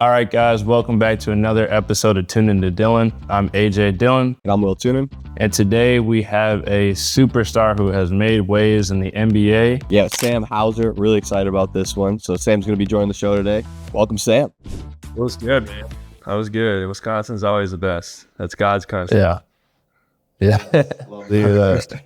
All right, guys, welcome back to another episode of Toonen to Dillon. I'm AJ Dillon. And I'm Will Toonen. And today we have a superstar who has made waves in the NBA. Yeah, Sam Hauser. Really excited about this one. So Sam's going to be joining the show today. Welcome, Sam. It was good, man. That was good. Wisconsin's always the best. That's God's country. Yeah.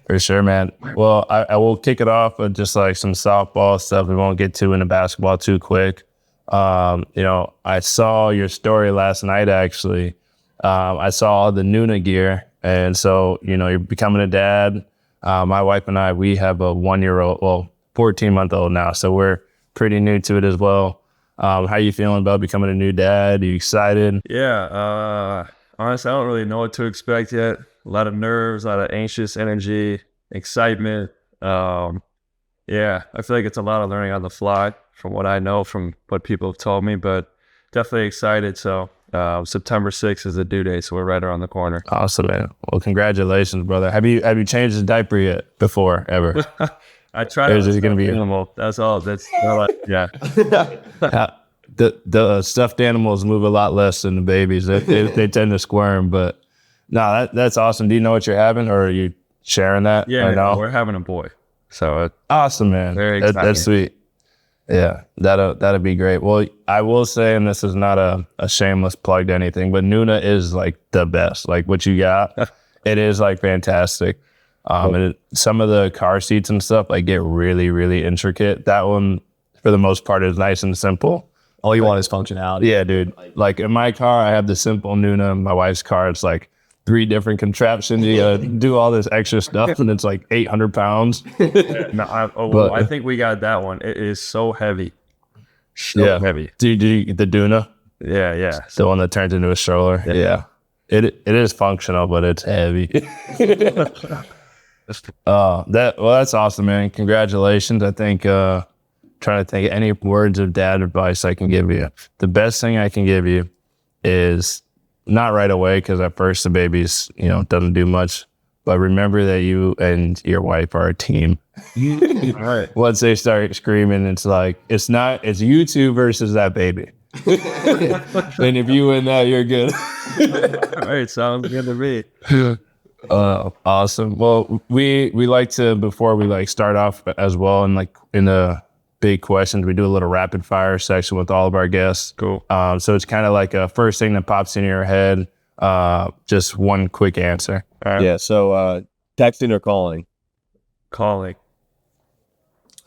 For sure, man. Well, I will kick it off with just like some softball stuff we won't get to into basketball too quick. I saw your story last night, actually. I saw the Nuna gear. And so, you're becoming a dad. My wife and I, we have a 14-month-old now. So we're pretty new to it as well. How are you feeling about becoming a new dad? Are you excited? Yeah. Honestly, I don't really know what to expect yet. A lot of nerves, a lot of anxious energy, excitement. I feel like it's a lot of learning on the fly from what I know, from what people have told me, but definitely excited. So September 6th is the due date, so we're right around the corner. Awesome, man. Well, congratulations, brother. Have you changed the diaper yet before, ever? I tried. Or is it going to be animal? That's all. That's yeah. The stuffed animals move a lot less than the babies. They tend to squirm, but no, that's awesome. Do you know what you're having, or are you sharing that? Yeah, no, we're having a boy. So awesome, man. Very exciting. That's sweet. Yeah, that'll be great. Well, I will say, and this is not a shameless plug to anything, but Nuna is like the best. Like what you got, it is like fantastic. And some of the car seats and stuff like get really, really intricate. That one, for the most part, is nice and simple. All you want is functionality. Yeah, dude. Like in my car, I have the simple Nuna. In my wife's car, it's like 3 different contraptions. You gotta do all this extra stuff, and it's like 800 pounds. I think we got that one. It is so heavy. So heavy. Do you get the Duna? Yeah. The one that turns into a stroller? Yeah. It is functional, but it's heavy. That's awesome, man. Congratulations. I think trying to think any words of dad advice I can give you. The best thing I can give you is not right away, because at first the baby's, doesn't do much. But remember that you and your wife are a team. All right. Once they start screaming, it's like, it's you two versus that baby. And if you win that, you're good. All right, sounds good to me. Awesome. Well, we like to, before we start off as well, and in the big questions, we do a little rapid fire section with all of our guests. Cool. So it's kind of like a first thing that pops into your head, just one quick answer. All right. Yeah, so texting or calling? Calling.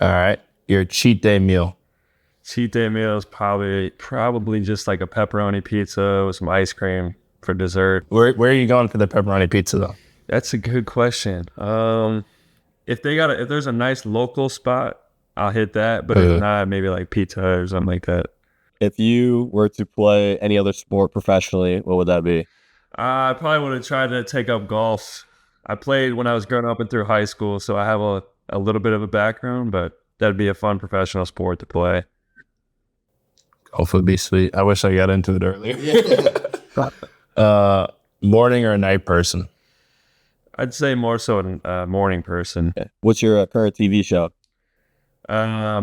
All right. Your cheat day meal. Cheat day meal is probably just like a pepperoni pizza with some ice cream for dessert. Where are you going for the pepperoni pizza though? That's a good question. If there's a nice local spot, I'll hit that. But if not, maybe like pizza or something like that. If you were to play any other sport professionally, what would that be? I probably would have tried to take up golf. I played when I was growing up and through high school, so I have a little bit of a background, but that'd be a fun professional sport to play. Golf would be sweet. I wish I got into it earlier. Morning or night person? I'd say more so a morning person. Okay. What's your current TV show?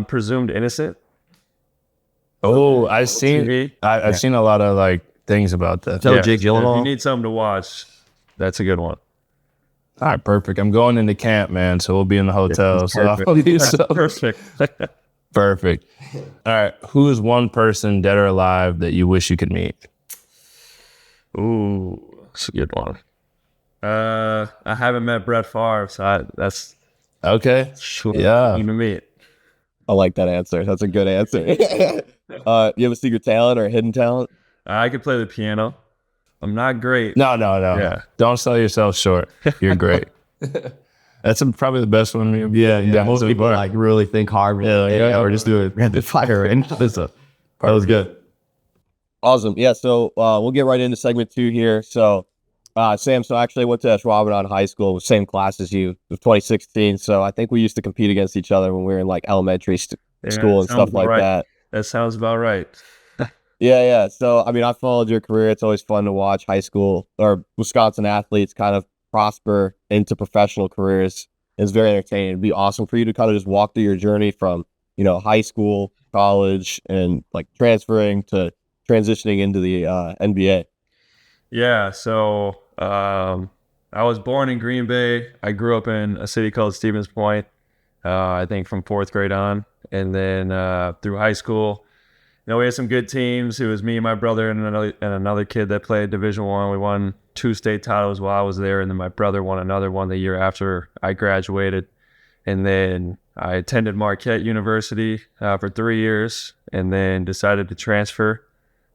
Presumed Innocent. Oh, I've seen a lot of things about that. Jake Gyllenhaal. If you need something to watch, that's a good one. All right, perfect. I'm going into camp, man, so we'll be in the hotel. Perfect. Perfect. All right, who is one person, dead or alive, that you wish you could meet? Ooh, that's a good one. I haven't met Brett Favre, so that's okay. Sure. Yeah, to meet. I like that answer. That's a good answer. You have a secret talent or a hidden talent? I could play the piano. I'm not great. No. Yeah. Don't sell yourself short. You're great. That's probably the best one. Yeah. Most people really think hard. Or just do it rapid fire. And that was good. Awesome. Yeah. So we'll get right into segment 2 here. So Sam, actually I went to Schwabenau High School, same class as you, 2016. So I think we used to compete against each other when we were in elementary school and stuff like that. That sounds about right. Yeah. So, I followed your career. It's always fun to watch high school or Wisconsin athletes kind of prosper into professional careers. It's very entertaining. It'd be awesome for you to kind of just walk through your journey from, high school, college, and transferring to transitioning into the NBA? Yeah, so I was born in Green Bay. I grew up in a city called Stevens Point, I think from 4th grade on. And then through high school, we had some good teams. It was me and my brother and another kid that played Division I. We won 2 state titles while I was there, and then my brother won another one the year after I graduated. And then I attended Marquette University for 3 years, and then decided to transfer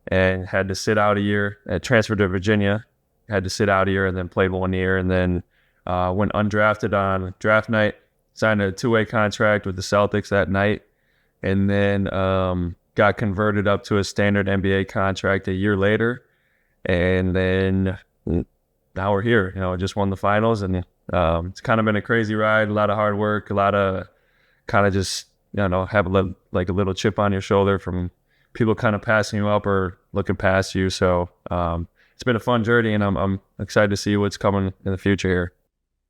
and had to sit out a year. I transferred to Virginia, had to sit out a year, and then played 1 year, and then went undrafted on draft night, signed a 2-way contract with the Celtics that night, and then got converted up to a standard NBA contract a year later. And then now we're here, just won the finals, and it's kind of been a crazy ride, a lot of hard work, a lot of kind of just, have a little chip on your shoulder from people kind of passing you up or looking past you. So it's been a fun journey, and I'm excited to see what's coming in the future here.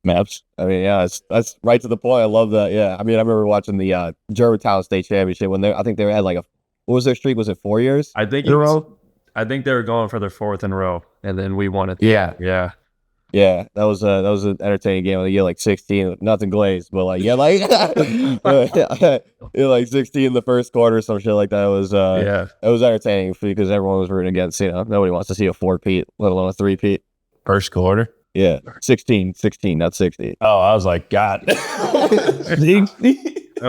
Maps. I mean, yeah, that's right to the point. I love that. Yeah, I mean, I remember watching the Germantown State Championship when I think they had what was their streak? Was it 4 years? I think in a row. I think they were going for their 4th in a row, and then we won it. Yeah. Yeah, that was an entertaining game. You get 16, nothing glazed, but you get 16 in the first quarter, some shit like that. It was entertaining because everyone was rooting against. Nobody wants to see a 4-peat, let alone a 3-peat. First quarter. Yeah, 16, not 60. Oh, I was like, God. I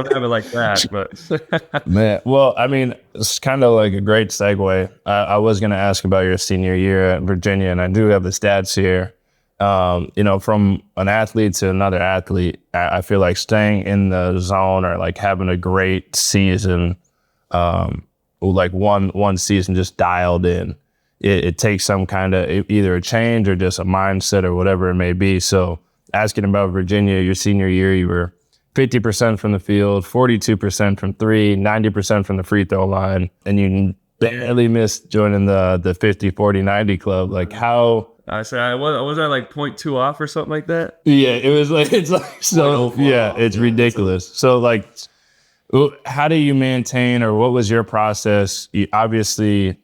don't have it like that, but man. Well, I mean, it's kind of like a great segue. I was going to ask about your senior year at Virginia, and I do have the stats here. From an athlete to another athlete, I feel like staying in the zone or having a great season, one season just dialed in. It takes some kind of either a change or just a mindset or whatever it may be. So asking about Virginia, your senior year, you were 50% from the field, 42% from 3, 90% from the free throw line, and you barely missed joining the 50, 40, 90 club. How... I said I was at 0.2 off or something like that. Yeah, it was it's ridiculous. So how do you maintain, or what was your process? You obviously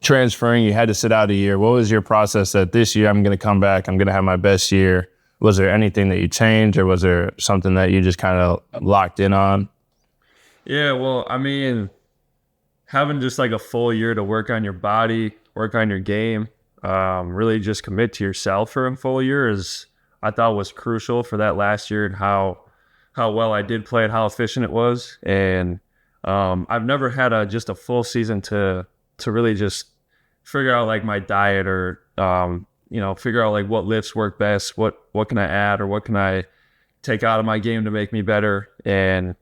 transferring, you had to sit out a year. What was your process that this year I'm going to come back, I'm going to have my best year? Was there anything that you changed, or was there something that you just kind of locked in on? Yeah, well, I mean, having just a full year to work on your body, work on your game, really just commit to yourself for a full year I thought was crucial for that last year, and how well I did play and how efficient it was. And I've never had just a full season to really just figure out my diet or figure out what lifts work best, what can I add or what can I take out of my game to make me better. And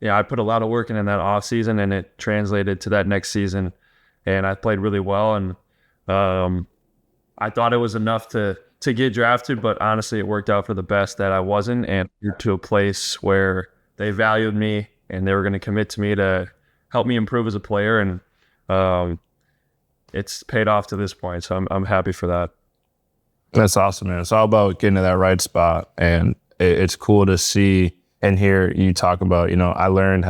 I put a lot of work in that off season, and it translated to that next season, and I played really well. And I thought it was enough to get drafted, but honestly, it worked out for the best that I wasn't, and to a place where they valued me and they were going to commit to me to help me improve as a player. And it's paid off to this point, so I'm happy for that. That's awesome, man. It's all about getting to that right spot, and it's cool to see and hear you talk about, I learned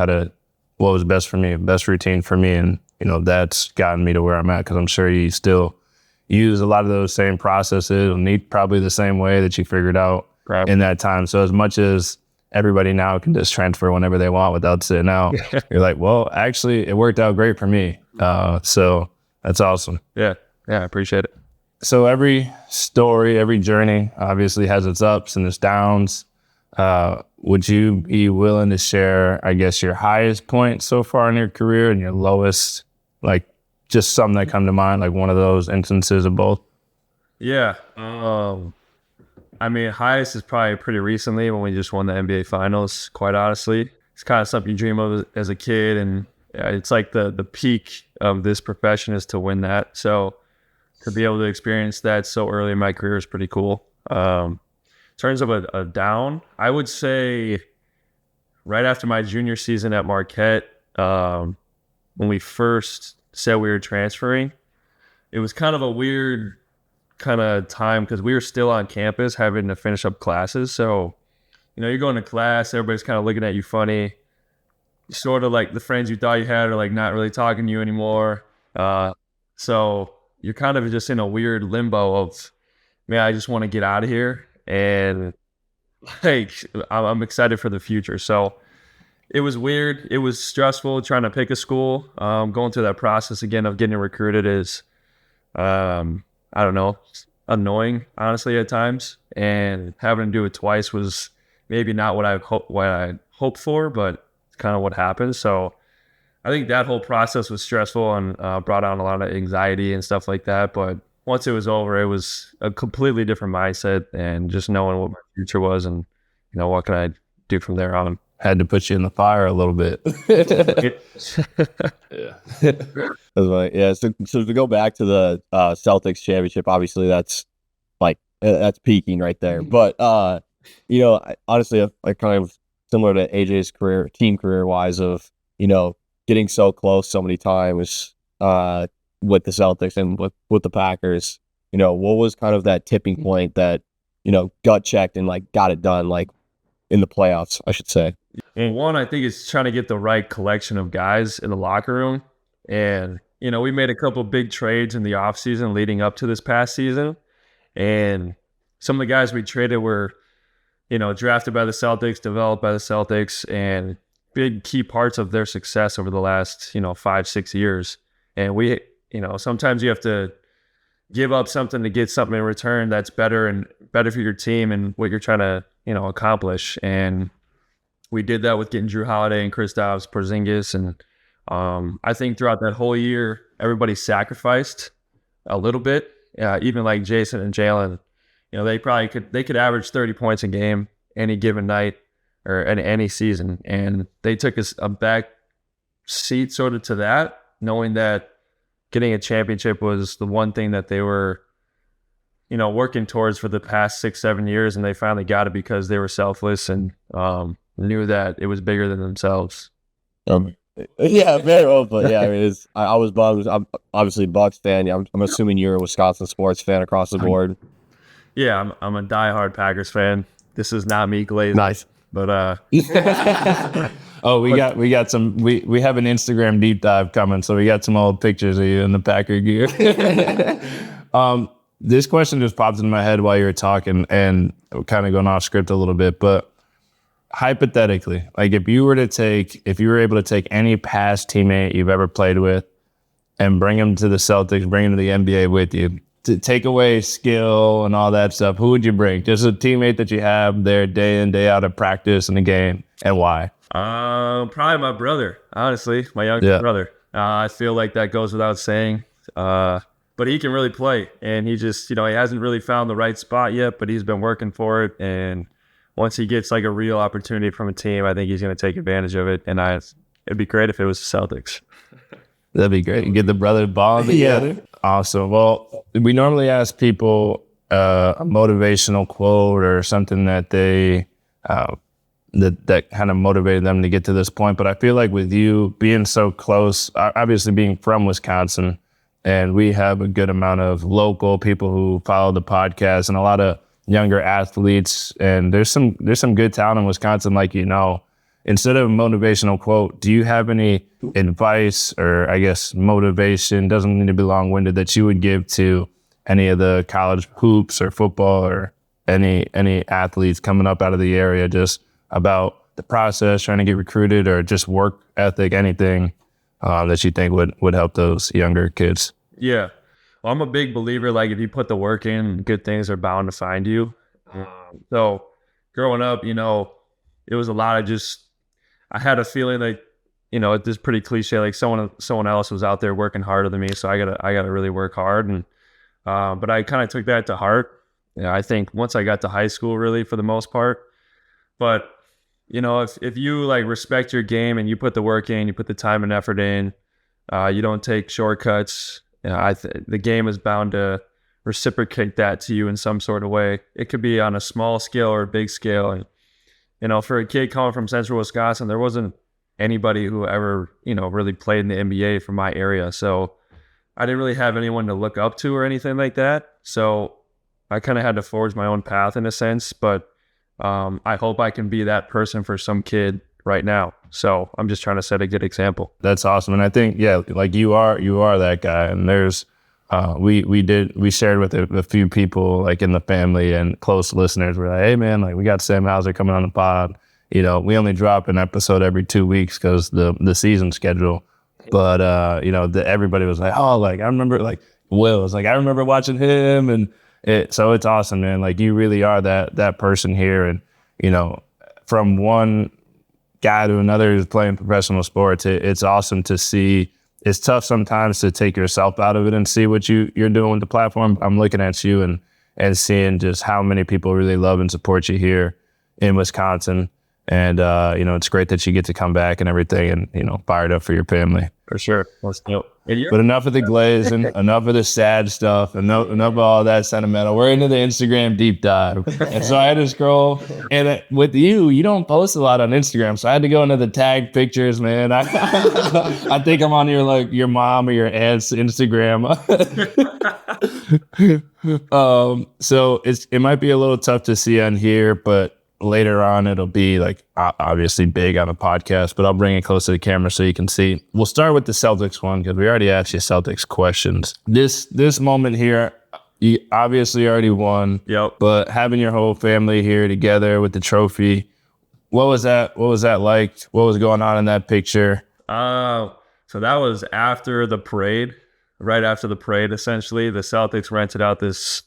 what was best for me, best routine for me, and that's gotten me to where I'm at, because I'm sure you still use a lot of those same processes and need probably the same way that you figured out in that time. So as much as everybody now can just transfer whenever they want without sitting out, you're like, well, actually, it worked out great for me. So that's awesome. Yeah, I appreciate it. So every story, every journey obviously has its ups and its downs. Would you be willing to share, I guess, your highest point so far in your career and your lowest, just something that come to mind, one of those instances of both? Yeah. I mean, highest is probably pretty recently when we just won the NBA Finals, quite honestly. It's kind of something you dream of as a kid, and it's the peak of this profession is to win that. So to be able to experience that so early in my career is pretty cool. In terms of a down, I would say right after my junior season at Marquette, when we first said we were transferring, it was kind of a weird kind of time because we were still on campus having to finish up classes. So, you're going to class, everybody's kind of looking at you funny. Sort of the friends you thought you had are not really talking to you anymore. So you're kind of just in a weird limbo of, man, I just want to get out of here. And like, I'm excited for the future. So it was weird. It was stressful trying to pick a school. Going through that process again of getting recruited is, I don't know, annoying, honestly, at times. And having to do it twice was maybe not what I hoped for, but it's kind of what happened. So I think that whole process was stressful and brought on a lot of anxiety and stuff like that. But once it was over, it was a completely different mindset and just knowing what my future was and, what can I do from there on. Had to put you in the fire a little bit. Yeah. That's right. Yeah. So to go back to the Celtics championship, obviously that's that's peaking right there. But honestly, I kind of similar to AJ's career, team career wise, of getting so close so many times with the Celtics and with the Packers. What was kind of that tipping point that gut checked and got it done in the playoffs, I should say. And one, I think it's trying to get the right collection of guys in the locker room. And, we made a couple big trades in the offseason leading up to this past season. And some of the guys we traded were, drafted by the Celtics, developed by the Celtics, and big key parts of their success over the last, 5-6 years. And we, sometimes you have to give up something to get something in return that's better for your team and what you're trying to, accomplish. And we did that with getting Drew Holiday and Kristaps Porzingis. And I think throughout that whole year, everybody sacrificed a little bit. Even like Jason and Jalen, they could average 30 points a game any given night or any season. And they took a back seat sort of to that, knowing that getting a championship was the one thing that they were, working towards for the past 6-7 years. And they finally got it because they were selfless and knew that it was bigger than themselves. Yeah, very well. But yeah, I mean, I was bummed. I'm obviously a Bucks fan. I'm assuming you're a Wisconsin sports fan across the board. Yeah, I'm a diehard Packers fan. This is not me glazing. Nice, but oh, we got some. We have an Instagram deep dive coming, so we got some old pictures of you in the Packer gear. This question just popped into my head while you were talking, and kind of going off script a little bit, but hypothetically, if you were able to take any past teammate you've ever played with and bring them to the Celtics, bring them to the NBA with you, to take away skill and all that stuff, who would you bring? Just a teammate that you have there day in, day out of practice in the game, and why? Probably my brother, honestly, my younger brother. I feel like that goes without saying. But he can really play, and he just, he hasn't really found the right spot yet, but he's been working for it. And once he gets a real opportunity from a team, I think he's going to take advantage of it. And it'd be great if it was the Celtics. That'd be great. You get the brother ball together. Yeah. Awesome. Well, we normally ask people a motivational quote or something that they that kind of motivated them to get to this point. But I feel like with you being so close, obviously being from Wisconsin, and we have a good amount of local people who follow the podcast and a lot of younger athletes, and there's some good talent in Wisconsin, Instead of a motivational quote, do you have any advice or I guess motivation, doesn't need to be long-winded, that you would give to any of the college hoops or football or any athletes coming up out of the area, just about the process, trying to get recruited, or just work ethic, anything that you think would help those younger kids? Yeah. Well, I'm a big believer, if you put the work in, good things are bound to find you. So growing up, it was a lot of I had a feeling this is pretty cliche, someone else was out there working harder than me, so I gotta really work hard. And but I kind of took that to heart. I think once I got to high school, really, for the most part. But if you respect your game and you put the work in, you put the time and effort in, you don't take shortcuts. The game is bound to reciprocate that to you in some sort of way. It could be on a small scale or a big scale. And for a kid coming from Central Wisconsin, there wasn't anybody who ever really played in the NBA from my area, so I didn't really have anyone to look up to or anything like that. So I kind of had to forge my own path in a sense. But I hope I can be that person for some kid right now. So I'm just trying to set a good example. That's awesome. And I think, you are that guy. And there's we shared with a few people like in the family and close listeners. We're like, hey man, like we got Sam Hauser coming on the pod. You know, we only drop an episode every 2 weeks because the season schedule. But you know, everybody was like, oh, like I remember, like Will was like, I remember watching him, and so it's awesome, man. Like you really are that person here, and you know, from one guy to another who's playing professional sports, it's awesome to see. It's tough sometimes to take yourself out of it and see what you're doing with the platform. I'm looking at you and seeing just how many people really love and support you here in Wisconsin. And, you know, it's great that you get to come back and everything and, you know, fired up for your family. For sure. But enough of the glazing, enough of the sad stuff, enough of all that sentimental. We're into the Instagram deep dive. And so I had to scroll. And with you don't post a lot on Instagram. So I had to go into the tag pictures, man. I think I'm on your mom or your aunt's Instagram. So it might be a little tough to see on here, but later on, it'll be like obviously big on a podcast, but I'll bring it close to the camera so you can see. We'll start with the Celtics one because we already asked you Celtics questions. This moment here, you obviously already won. Yep. But having your whole family here together with the trophy, what was that like? What was going on in that picture? So that was after the parade. Right after the parade, essentially, the Celtics rented out this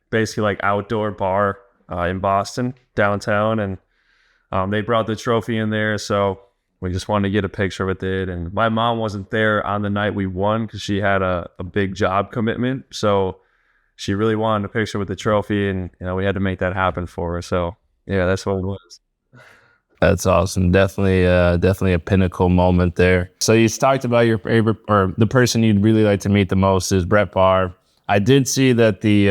basically like outdoor bar in Boston, downtown, and they brought the trophy in there, so we just wanted to get a picture with it. And my mom wasn't there on the night we won because she had a big job commitment, so she really wanted a picture with the trophy, and you know, we had to make that happen for her. So yeah, that's what it was. That's awesome. Definitely a pinnacle moment there. So you talked about your favorite, or the person you'd really like to meet the most is Brett Favre. I did see that the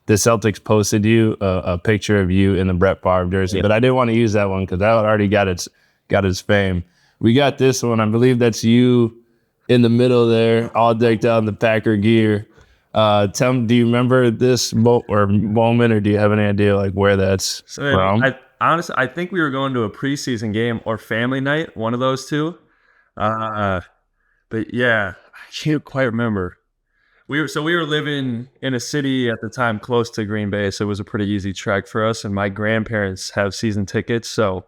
Celtics posted you a picture of you in the Brett Favre jersey, but I didn't want to use that one because that already got its fame. We got this one. I believe that's you in the middle there, all decked out in the Packer gear. Tell me, do you remember this moment, or do you have any idea like where that's from? Honestly, I think we were going to a preseason game or family night, one of those two. But yeah, I can't quite remember. We were living in a city at the time close to Green Bay, so it was a pretty easy trek for us. And my grandparents have season tickets, so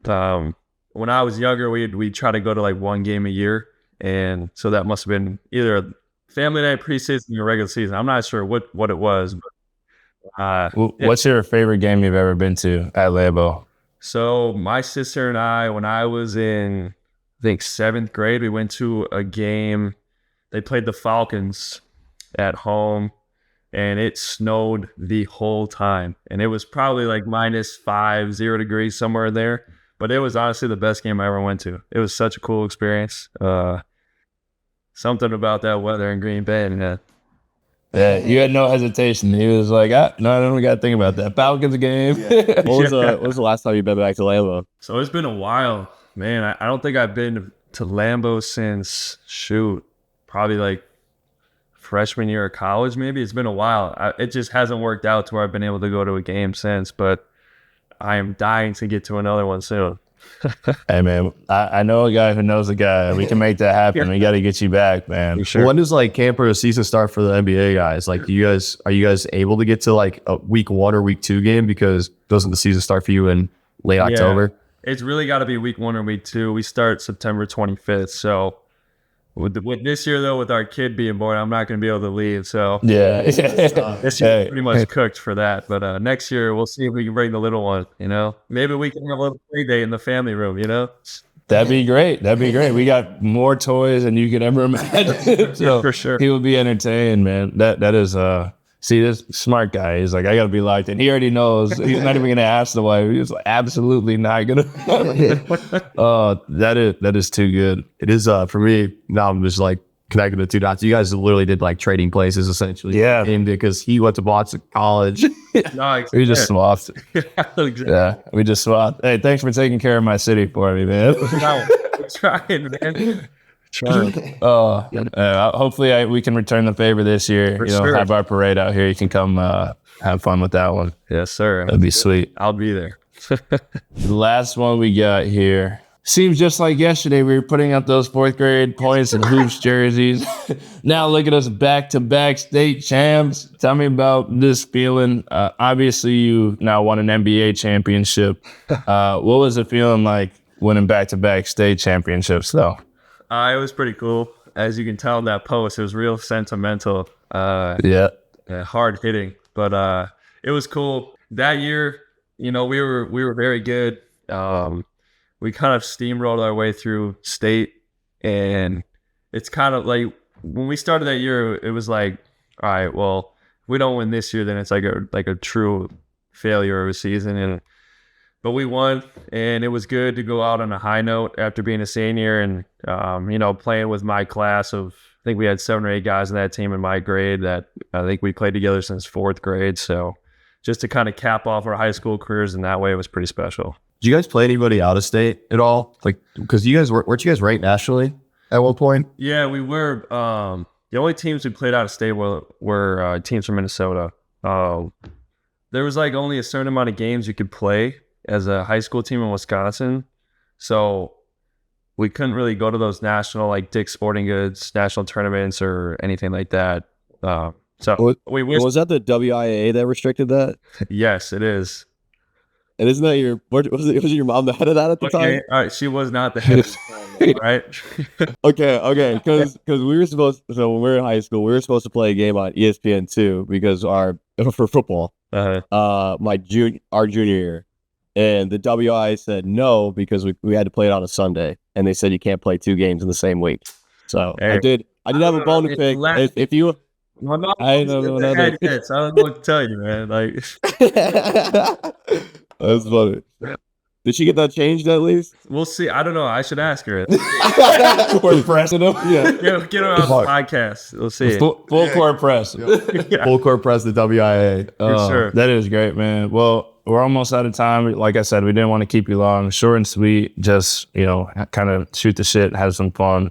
when I was younger, we'd try to go to like one game a year, and so that must have been either a family night, preseason, or regular season. I'm not sure what it was. But, what's your favorite game you've ever been to at Lambeau? So my sister and I, when I was in, I think 7th grade, we went to a game. They played the Falcons at home, and it snowed the whole time. And it was probably like -5, 0 degrees, somewhere in there. But it was honestly the best game I ever went to. It was such a cool experience. Something about that weather in Green Bay. And, yeah, you had no hesitation. He was like, no, I don't got to think about that. Falcons game. Yeah. What was the last time you've been back to Lambeau? So it's been a while. Man, I don't think I've been to Lambeau since, probably like freshman year of college, maybe. It's been a while. It just hasn't worked out to where I've been able to go to a game since, but I am dying to get to another one soon. Hey, man, I know a guy who knows a guy. We can make that happen. We got to get you back, man. Sure. When does like camp or the season start for the NBA guys? Like, are you guys able to get to like a week 1 or week 2 game? Because doesn't the season start for you in late October? It's really got to be week 1 or week 2. We start September 25th. So with this year, though, with our kid being born, I'm not going to be able to leave. So yeah, this year pretty much cooked for that. But next year, we'll see if we can bring the little one. You know, maybe we can have a little play day in the family room. You know, that'd be great. We got more toys than you could ever imagine. So yeah, for sure, he would be entertained, man. That is See, this smart guy, he's like, I got to be locked in. He already knows. He's not even going to ask the wife. He's like, absolutely not going to. Oh, that is too good. It is, for me, now I'm just like connecting the two dots. You guys literally did like trading places essentially. Yeah. Because he went to Boston College. No, we just swapped. Exactly. Yeah, we just swapped. Hey, thanks for taking care of my city for me, man. We're trying, man. Hopefully we can return the favor this year. For you know, sure. have our parade out here. You can come have fun with that one. Yes, sir. That'd be sweet. I'll be there. The last one we got here. seems just like yesterday. We were putting up those 4th grade points and hoops jerseys. Now look at us back-to-back state champs. Tell me about this feeling. Obviously, you now won an NBA championship. What was it feeling like winning back-to-back state championships, though? It was pretty cool. As you can tell in that post, it was real sentimental. Hard hitting, but it was cool. That year, we were very good. We kind of steamrolled our way through state, and it's kind of like when we started that year, it was like, all right, well, if we don't win this year, then it's like a true failure of a season. But we won, and it was good to go out on a high note after being a senior and playing with my class of, I think we had 7 or 8 guys in that team in my grade that I think we played together since 4th grade. So just to kind of cap off our high school careers in that way, it was pretty special. Did you guys play anybody out of state at all? Like, because weren't you guys ranked nationally at one point? Yeah, we were. The only teams we played out of state were teams from Minnesota. There was like only a certain amount of games you could play as a high school team in Wisconsin. So we couldn't really go to those national, like Dick's Sporting Goods, national tournaments or anything like that. Was that the WIAA that restricted that? Yes, it is. And isn't that was your mom the head of that at the time? All right, she was not the head of the right? Okay, because when we were in high school, we were supposed to play a game on ESPN2 because for football, our junior year, and the WI said no because we had to play it on a Sunday, and they said you can't play 2 games in the same week. So I did have a bone to pick. If you My mom I don't know. I don't know what to tell you, man. Like, that's funny. Did she get that changed at least? We'll see. I don't know. I should ask her. We're pressing them. Yeah. Get her on the podcast. We'll see. Full court press. Yeah. Full court press the WIA. For sure. That is great, man. Well, we're almost out of time. Like I said, we didn't want to keep you long. Short and sweet. Just, kind of shoot the shit, have some fun.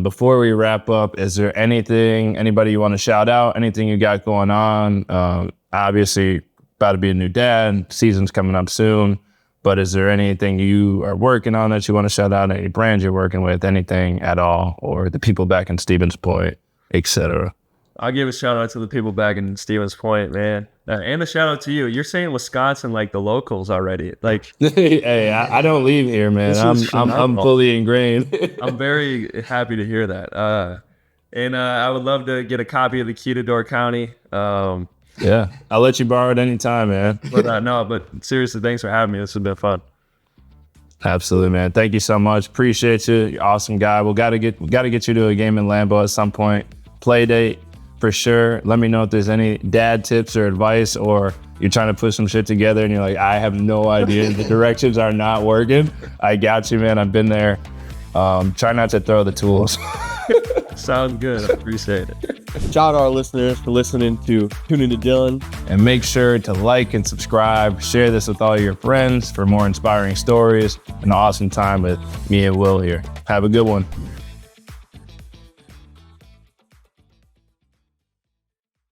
Before we wrap up, is there anybody you want to shout out? Anything you got going on? Obviously, about to be a new dad. Season's coming up soon. But is there anything you are working on that you want to shout out? Any brands you're working with? Anything at all? Or the people back in Stevens Point, etc.? I'll give a shout out to the people back in Stevens Point, man. And a shout out to you. You're saying Wisconsin like the locals already. Like, hey, I don't leave here, man. I'm fully ingrained. I'm very happy to hear that. And I would love to get a copy of the Key to Door County. Yeah, I'll let you borrow it anytime, man. But seriously, thanks for having me. This has been fun. Absolutely, man. Thank you so much. Appreciate you. You're an awesome guy. We gotta get you to a game in Lambeau at some point. Play date for sure. Let me know if there's any dad tips or advice, or you're trying to put some shit together and you're like, I have no idea. The directions are not working. I got you, man. I've been there. Try not to throw the tools. Sounds good. I appreciate it. Shout out to our listeners for listening to Toonen to Dillon. And make sure to like and subscribe. Share this with all your friends for more inspiring stories. An awesome time with me and Will here. Have a good one.